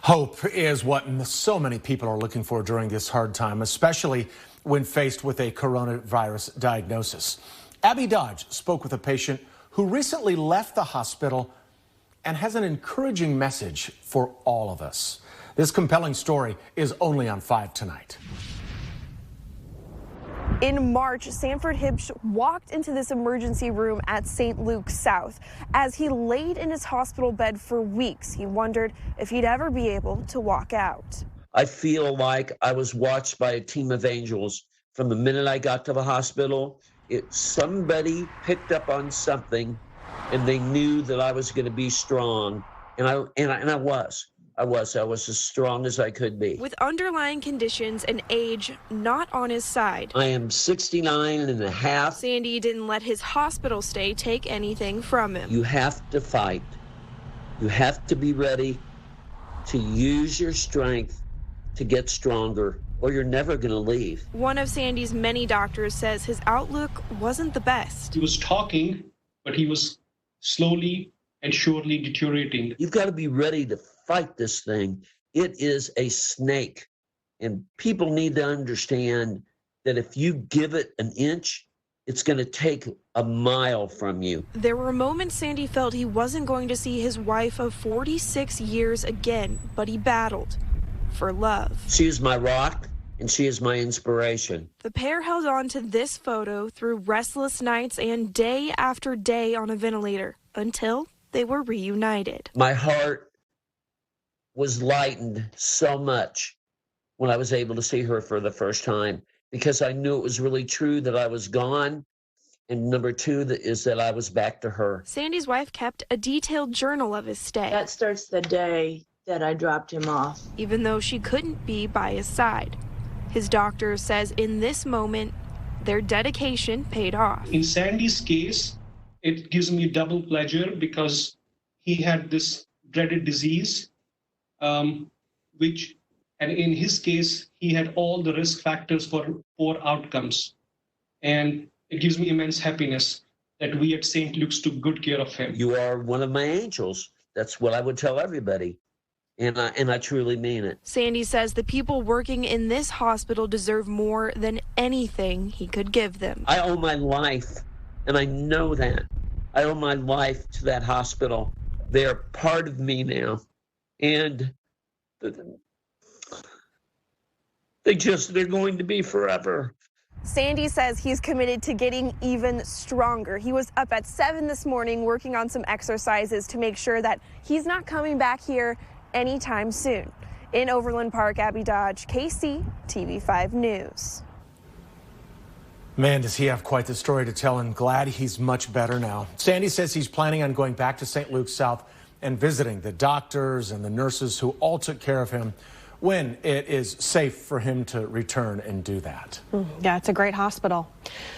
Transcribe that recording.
Hope is what so many people are looking for during this hard time, especially when faced with a coronavirus diagnosis. Abby Dodge spoke with a patient who recently left the hospital and has an encouraging message for all of us. This compelling story is only on 5 tonight. In March, Sanford Hibsch walked into this emergency room at St. Luke's South. As he laid in his hospital bed for weeks, he wondered if he'd ever be able to walk out. I feel like I was watched by a team of angels from the minute I got to the hospital. Somebody picked up on something, and they knew that I was going to be strong, and I was. I was as strong as I could be. With underlying conditions and age not on his side. I am 69 and a half. Sandy didn't let his hospital stay take anything from him. You have to fight. You have to be ready to use your strength to get stronger, or you're never going to leave. One of Sandy's many doctors says his outlook wasn't the best. He was talking, but he was slowly and surely deteriorating. You've got to be ready to fight this thing. It is a snake, and people need to understand that if you give it an inch, it's going to take a mile from you. There were moments Sandy felt he wasn't going to see his wife of 46 years again, but he battled for love. She is my rock, and she is my inspiration. The pair held on to this photo through restless nights and day after day on a ventilator until they were reunited. My heart was lightened so much when I was able to see her for the first time, because I knew it was really true that I was gone, and number two is that I was back to her. Sandy's wife kept a detailed journal of his stay. That starts the day that I dropped him off. Even though she couldn't be by his side. His doctor says in this moment, their dedication paid off. In Sandy's case, it gives me double pleasure because he had this dreaded disease, and in his case, he had all the risk factors for poor outcomes. And it gives me immense happiness that we at St. Luke's took good care of him. You are one of my angels. That's what I would tell everybody. And I truly mean it. Sandy says the people working in this hospital deserve more than anything he could give them. I owe my life, and I know that. I owe my life to that hospital. They're part of me now. And they're going to be forever. Sandy says he's committed to getting even stronger. He was up at 7 this morning working on some exercises to make sure that he's not coming back here anytime soon. In Overland Park, Abby Dodge, KCTV 5 News. Man, does he have quite the story to tell, and glad he's much better now. Sandy says he's planning on going back to St. Luke's South and visiting the doctors and the nurses who all took care of him when it is safe for him to return and do that. Yeah, it's a great hospital.